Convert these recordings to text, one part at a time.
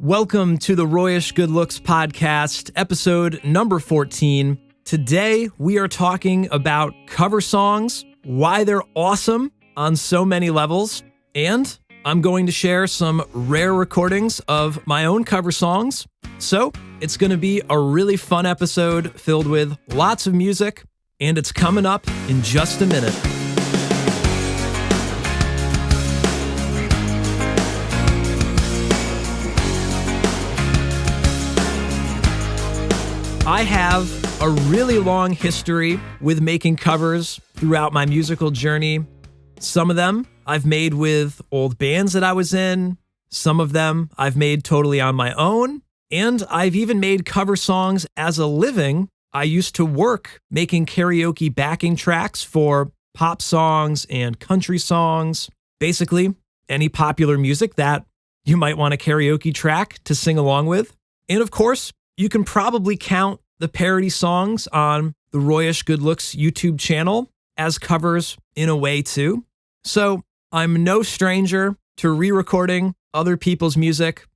Welcome to the Royish Good Looks podcast, episode number 14. Today, we are talking about cover songs, why they're awesome on so many levels, and I'm going to share some rare recordings of my own cover songs. So, it's going to be a really fun episode filled with lots of music, and it's coming up in just a minute. I have a really long history with making covers throughout my musical journey. Some of them I've made with old bands that I was in. Some of them I've made totally on my own. And I've even made cover songs as a living. I used to work making karaoke backing tracks for pop songs and country songs. Basically, any popular music that you might want a karaoke track to sing along with. And of course, you can probably count the parody songs on the Royish Good Looks YouTube channel as covers in a way too. So I'm no stranger to re-recording other people's music.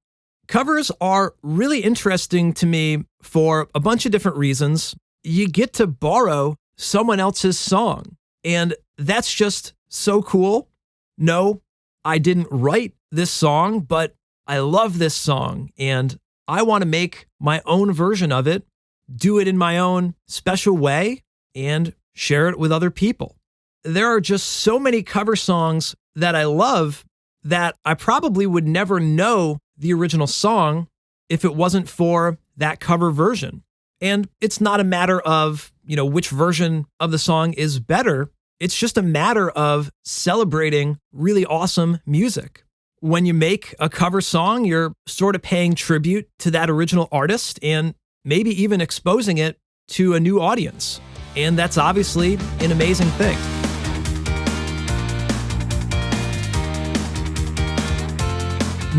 Covers are really interesting to me for a bunch of different reasons. You get to borrow someone else's song, and that's just so cool. No, I didn't write this song, but I love this song, and I want to make my own version of it, do it in my own special way, and share it with other people. There are just so many cover songs that I love that I probably would never know the original song if it wasn't for that cover version. And it's not a matter of, which version of the song is better. It's just a matter of celebrating really awesome music. When you make a cover song, you're sort of paying tribute to that original artist and maybe even exposing it to a new audience. And that's obviously an amazing thing.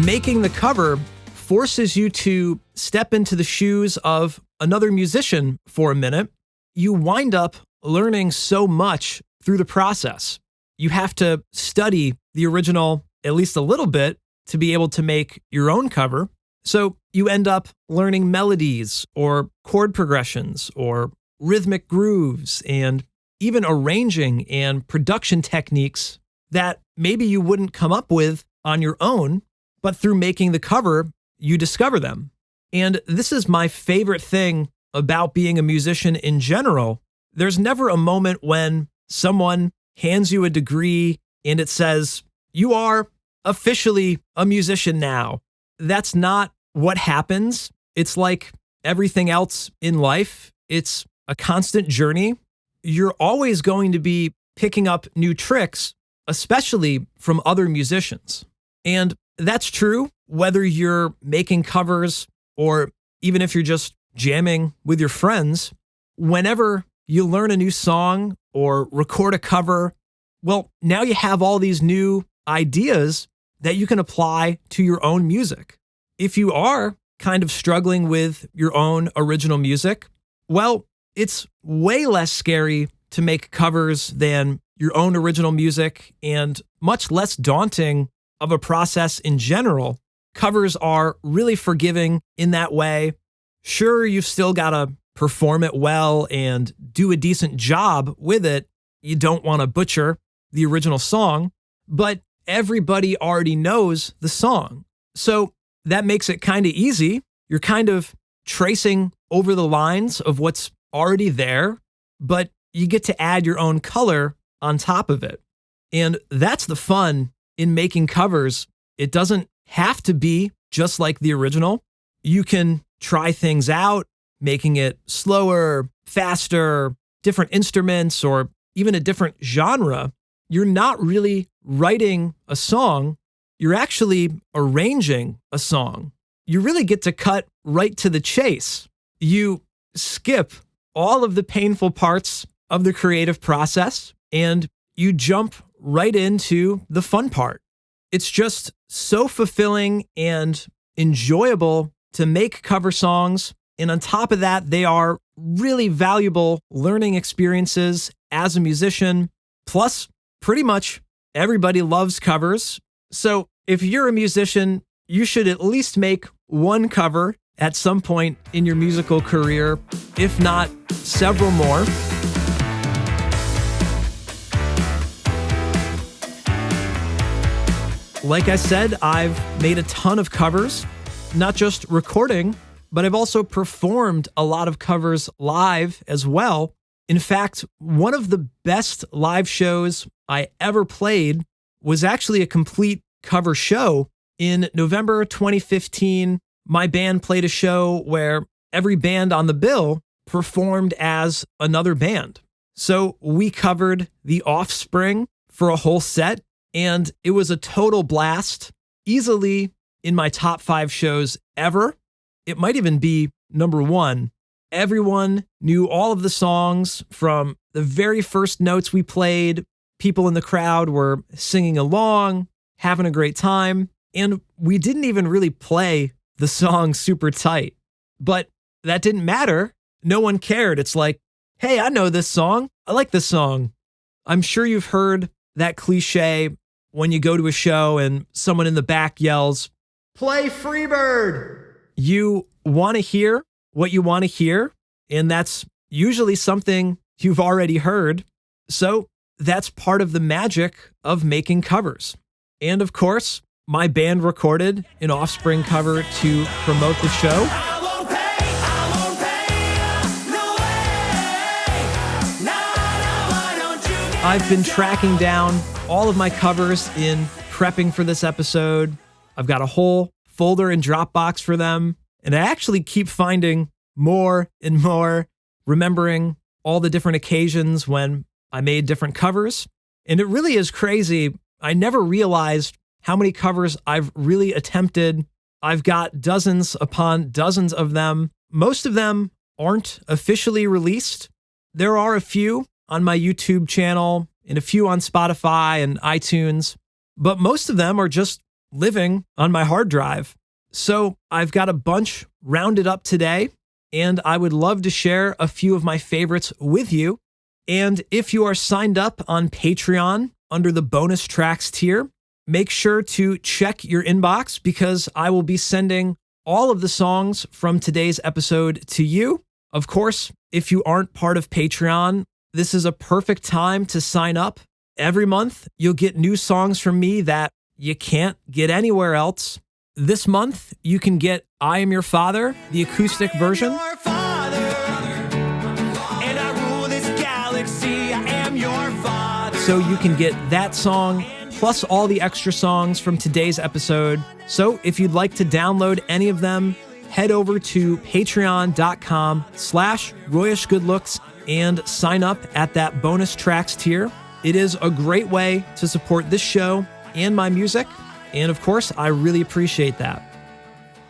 Making the cover forces you to step into the shoes of another musician for a minute. You wind up learning so much through the process. You have to study the original at least a little bit to be able to make your own cover. So you end up learning melodies or chord progressions or rhythmic grooves and even arranging and production techniques that maybe you wouldn't come up with on your own, but through making the cover, you discover them. And this is my favorite thing about being a musician in general. There's never a moment when someone hands you a degree and it says, "You are officially a musician now." That's not what happens. It's like everything else in life. It's a constant journey. You're always going to be picking up new tricks, especially from other musicians. And that's true whether you're making covers or even if you're just jamming with your friends. Whenever you learn a new song or record a cover, well, now you have all these new ideas that you can apply to your own music. If you are kind of struggling with your own original music, well, it's way less scary to make covers than your own original music and much less daunting of a process in general. Covers are really forgiving in that way. Sure, you've still got to perform it well and do a decent job with it. You don't want to butcher the original song, but everybody already knows the song. So that makes it kind of easy. You're kind of tracing over the lines of what's already there, but you get to add your own color on top of it. And that's the fun in making covers. It doesn't have to be just like the original. You can try things out, making it slower, faster, different instruments, or even a different genre. You're not really writing a song, you're actually arranging a song. You really get to cut right to the chase. You skip all of the painful parts of the creative process and you jump right into the fun part. It's just so fulfilling and enjoyable to make cover songs. And on top of that, they are really valuable learning experiences as a musician. Plus, pretty much everybody loves covers. So if you're a musician, you should at least make one cover at some point in your musical career, if not several more. Like I said, I've made a ton of covers, not just recording, but I've also performed a lot of covers live as well. In fact, one of the best live shows I ever played was actually a complete cover show. In November 2015, my band played a show where every band on the bill performed as another band. So we covered The Offspring for a whole set, and it was a total blast, easily in my top 5 shows ever. It might even be number 1. Everyone knew all of the songs from the very first notes we played. People in the crowd were singing along, having a great time, and we didn't even really play the song super tight. But that didn't matter. No one cared. It's like, hey, I know this song. I like this song. I'm sure you've heard that cliche when you go to a show and someone in the back yells, "Play Freebird." You want to hear what you want to hear, and that's usually something you've already heard. So that's part of the magic of making covers. And of course, my band recorded an Offspring cover to promote the show. I've been tracking down all of my covers in prepping for this episode. I've got a whole folder in Dropbox for them, and I actually keep finding more and more, remembering all the different occasions when I made different covers. And it really is crazy. I never realized how many covers I've really attempted. I've got dozens upon dozens of them. Most of them aren't officially released. There are a few on my YouTube channel and a few on Spotify and iTunes, but most of them are just living on my hard drive. So I've got a bunch rounded up today, and I would love to share a few of my favorites with you. And if you are signed up on Patreon under the bonus tracks tier, make sure to check your inbox because I will be sending all of the songs from today's episode to you. Of course, if you aren't part of Patreon, this is a perfect time to sign up. Every month, you'll get new songs from me that you can't get anywhere else. This month, you can get I Am Your Father, the acoustic version. So you can get that song, plus all the extra songs from today's episode. So if you'd like to download any of them, head over to patreon.com/RoyishGoodLooks and sign up at that bonus tracks tier. It is a great way to support this show and my music. And of course, I really appreciate that.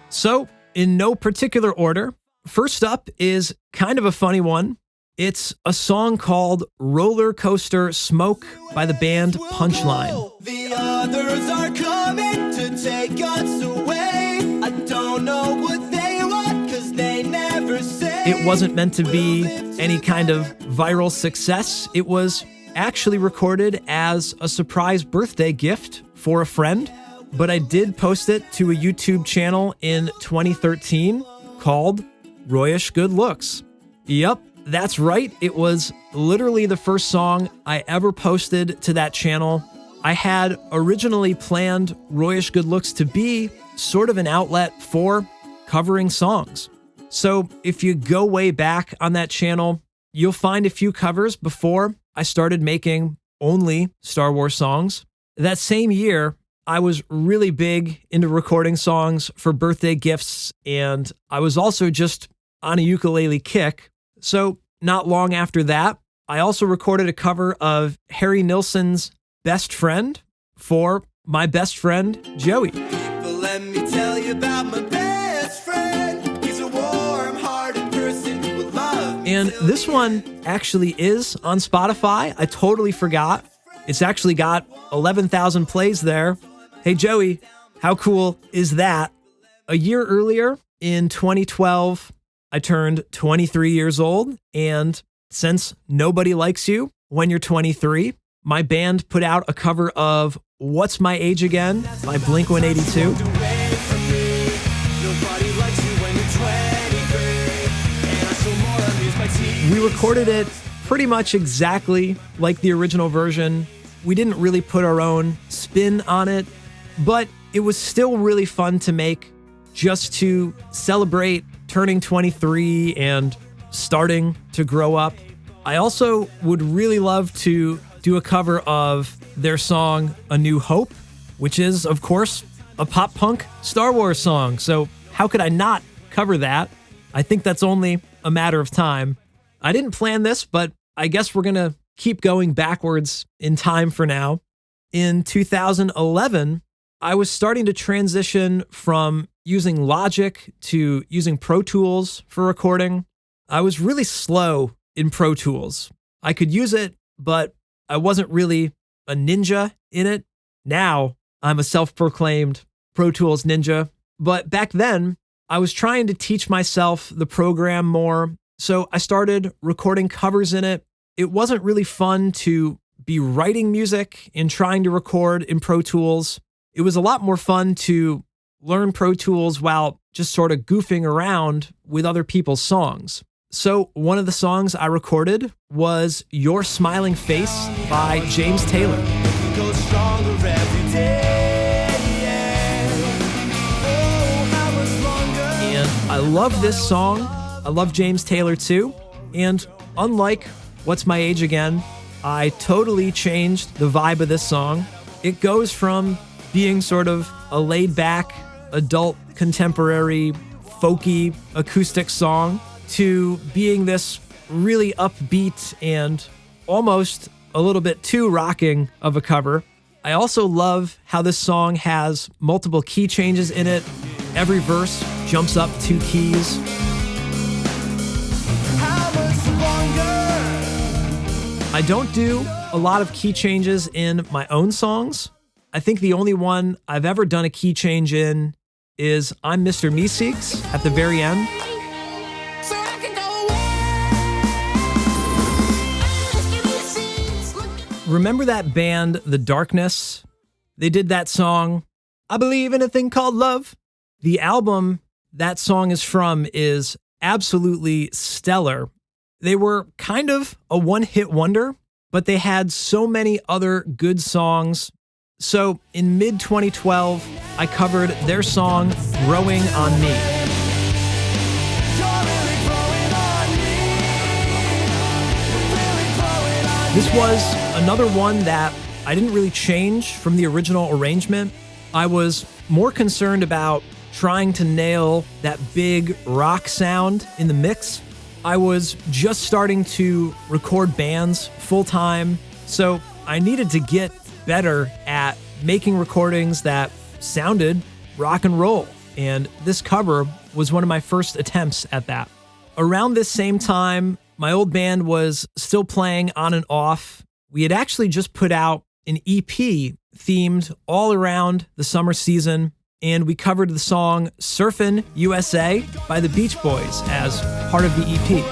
So in no particular order, first up is kind of a funny one. It's a song called Roller Coaster Smoke by the band Punchline. The others are coming to take us away. I don't know what they want because they never say. It wasn't meant to be any kind of viral success. It was actually recorded as a surprise birthday gift for a friend, but I did post it to a YouTube channel in 2013 called Royish Good Looks. Yep. That's right. It was literally the first song I ever posted to that channel. I had originally planned Royish Good Looks to be sort of an outlet for covering songs. So if you go way back on that channel, you'll find a few covers before I started making only Star Wars songs. That same year, I was really big into recording songs for birthday gifts, and I was also just on a ukulele kick. So not long after that, I also recorded a cover of Harry Nilsson's Best Friend for my best friend, Joey. People, let me tell you about my best friend. He's a warm-hearted person who will love me. And this one actually is on Spotify. I totally forgot. It's actually got 11,000 plays there. Hey, Joey, how cool is that? A year earlier, in 2012, I turned 23 years old, and since nobody likes you when you're 23, my band put out a cover of What's My Age Again by Blink-182. We recorded it pretty much exactly like the original version. We didn't really put our own spin on it, but it was still really fun to make, just to celebrate turning 23 and starting to grow up. I also would really love to do a cover of their song A New Hope, which is, of course, a pop punk Star Wars song. So how could I not cover that? I think that's only a matter of time. I didn't plan this, but I guess we're going to keep going backwards in time for now. In 2011, I was starting to transition from using Logic to using Pro Tools for recording. I was really slow in Pro Tools. I could use it, but I wasn't really a ninja in it. Now I'm a self-proclaimed Pro Tools ninja. But back then, I was trying to teach myself the program more. So I started recording covers in it. It wasn't really fun to be writing music and trying to record in Pro Tools. It was a lot more fun to learn Pro Tools while just sort of goofing around with other people's songs. So one of the songs I recorded was Your Smiling Face by James Taylor. Go stronger every day. Oh, how much longer? And I love this song. I love James Taylor too. And unlike What's My Age Again, I totally changed the vibe of this song. It goes from being sort of a laid-back, adult, contemporary, folky, acoustic song to being this really upbeat and almost a little bit too rocking of a cover. I also love how this song has multiple key changes in it. Every verse jumps up 2 keys. How much longer? I don't do a lot of key changes in my own songs. I think the only one I've ever done a key change in is I'm Mr. Meeseeks at the very end. So I can go away. Remember that band, The Darkness? They did that song, I Believe in a Thing Called Love. The album that song is from is absolutely stellar. They were kind of a one-hit wonder, but they had so many other good songs. So in mid-2012, I covered their song, Growing on Me. This was another one that I didn't really change from the original arrangement. I was more concerned about trying to nail that big rock sound in the mix. I was just starting to record bands full-time, so I needed to get better at making recordings that sounded rock and roll, and this cover was one of my first attempts at that. Around this same time, my old band was still playing on and off. We had actually just put out an EP themed all around the summer season, and we covered the song Surfin' USA by the Beach Boys as part of the EP.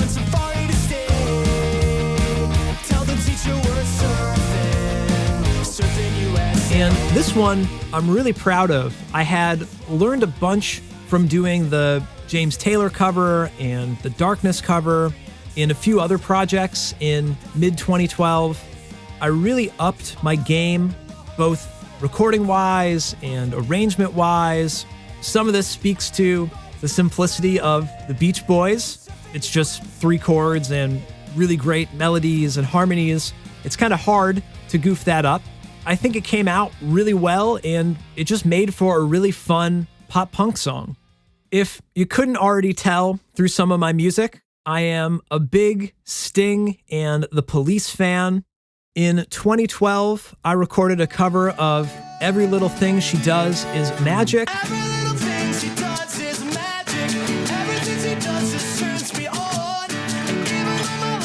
And this one I'm really proud of. I had learned a bunch from doing the James Taylor cover and the Darkness cover and a few other projects in mid-2012. I really upped my game, both recording-wise and arrangement-wise. Some of this speaks to the simplicity of the Beach Boys. It's just 3 chords and really great melodies and harmonies. It's kind of hard to goof that up. I think it came out really well, and it just made for a really fun pop punk song. If you couldn't already tell through some of my music, I am a big Sting and The Police fan. In 2012, I recorded a cover of Every Little Thing She Does Is Magic. Every little thing she does is magic. Everything she does just turns me on.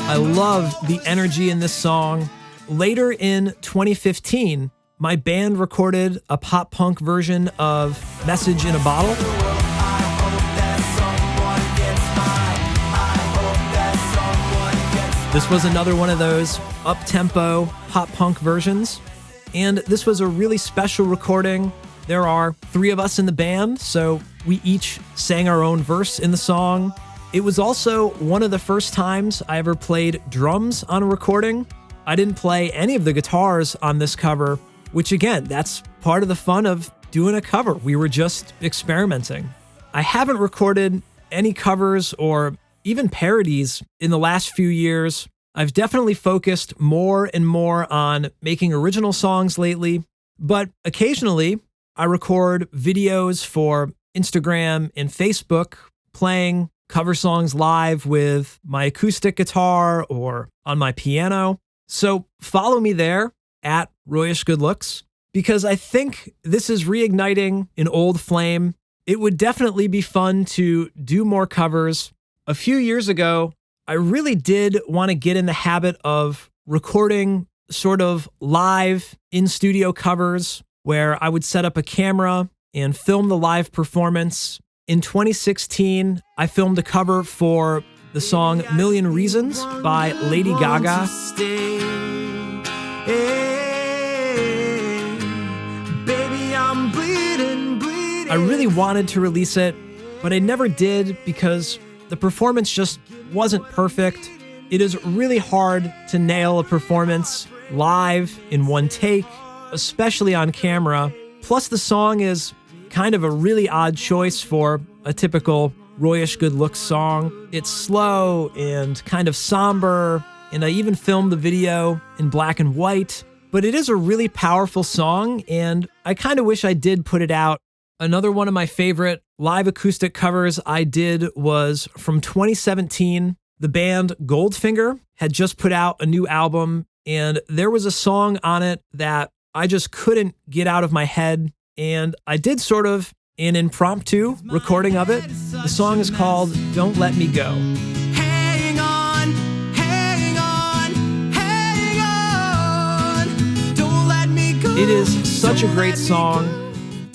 I love the energy in this song. Later in 2015, my band recorded a pop punk version of Message in a Bottle. This was another one of those up-tempo pop punk versions. And this was a really special recording. There are 3 of us in the band, so we each sang our own verse in the song. It was also one of the first times I ever played drums on a recording. I didn't play any of the guitars on this cover, which again, that's part of the fun of doing a cover. We were just experimenting. I haven't recorded any covers or even parodies in the last few years. I've definitely focused more and more on making original songs lately, but occasionally I record videos for Instagram and Facebook playing cover songs live with my acoustic guitar or on my piano. So follow me there at Royish Good Looks, because I think this is reigniting an old flame. It would definitely be fun to do more covers. A few years ago, I really did want to get in the habit of recording sort of live in-studio covers where I would set up a camera and film the live performance. In 2016, I filmed a cover for the song Million Reasons by Lady Gaga. I really wanted to release it, but I never did because the performance just wasn't perfect. It is really hard to nail a performance live in one take, especially on camera. Plus, the song is kind of a really odd choice for a typical Royish Good Looks song. It's slow and kind of somber, and I even filmed the video in black and white, but it is a really powerful song, and I kind of wish I did put it out. Another one of my favorite live acoustic covers I did was from 2017. The band Goldfinger had just put out a new album, and there was a song on it that I just couldn't get out of my head. And I did sort of an impromptu recording of it. The song is called Don't Let Me Go. Hang on, hang on, hang on. Don't let me go. It is such a great song.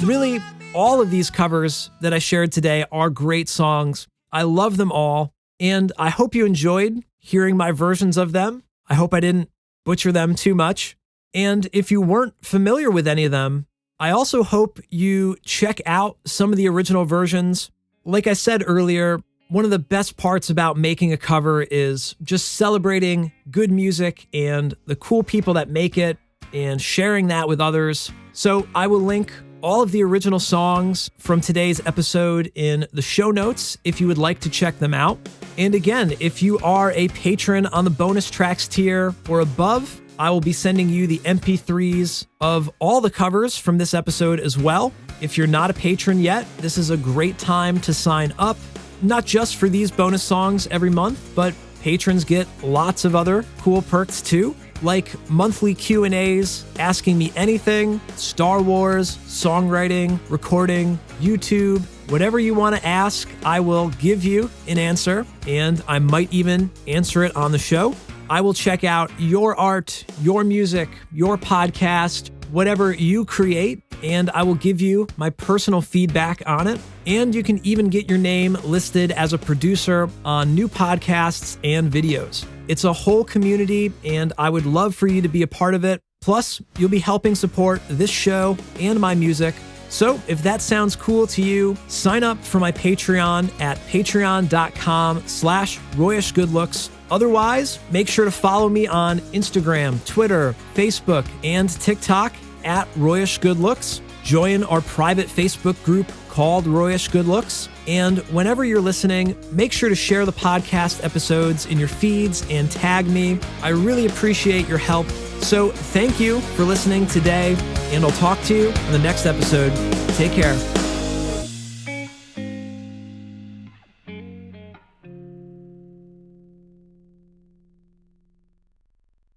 Really, all of these covers that I shared today are great songs. I love them all, and I hope you enjoyed hearing my versions of them. I hope I didn't butcher them too much. And if you weren't familiar with any of them, I also hope you check out some of the original versions. Like I said earlier, one of the best parts about making a cover is just celebrating good music and the cool people that make it and sharing that with others. So I will link all of the original songs from today's episode in the show notes if you would like to check them out. And again, if you are a patron on the bonus tracks tier or above, I will be sending you the MP3s of all the covers from this episode as well. If you're not a patron yet, this is a great time to sign up, not just for these bonus songs every month, but patrons get lots of other cool perks too, like monthly Q&As, asking me anything, Star Wars, songwriting, recording, YouTube, whatever you want to ask, I will give you an answer, and I might even answer it on the show. I will check out your art, your music, your podcast, whatever you create, and I will give you my personal feedback on it. And you can even get your name listed as a producer on new podcasts and videos. It's a whole community, and I would love for you to be a part of it. Plus, you'll be helping support this show and my music. So if that sounds cool to you, sign up for my Patreon at patreon.com/RoyishGoodLooks. Otherwise, make sure to follow me on Instagram, Twitter, Facebook, and TikTok at Royish Good Looks. Join our private Facebook group called Royish Good Looks. And whenever you're listening, make sure to share the podcast episodes in your feeds and tag me. I really appreciate your help. So thank you for listening today, and I'll talk to you in the next episode. Take care.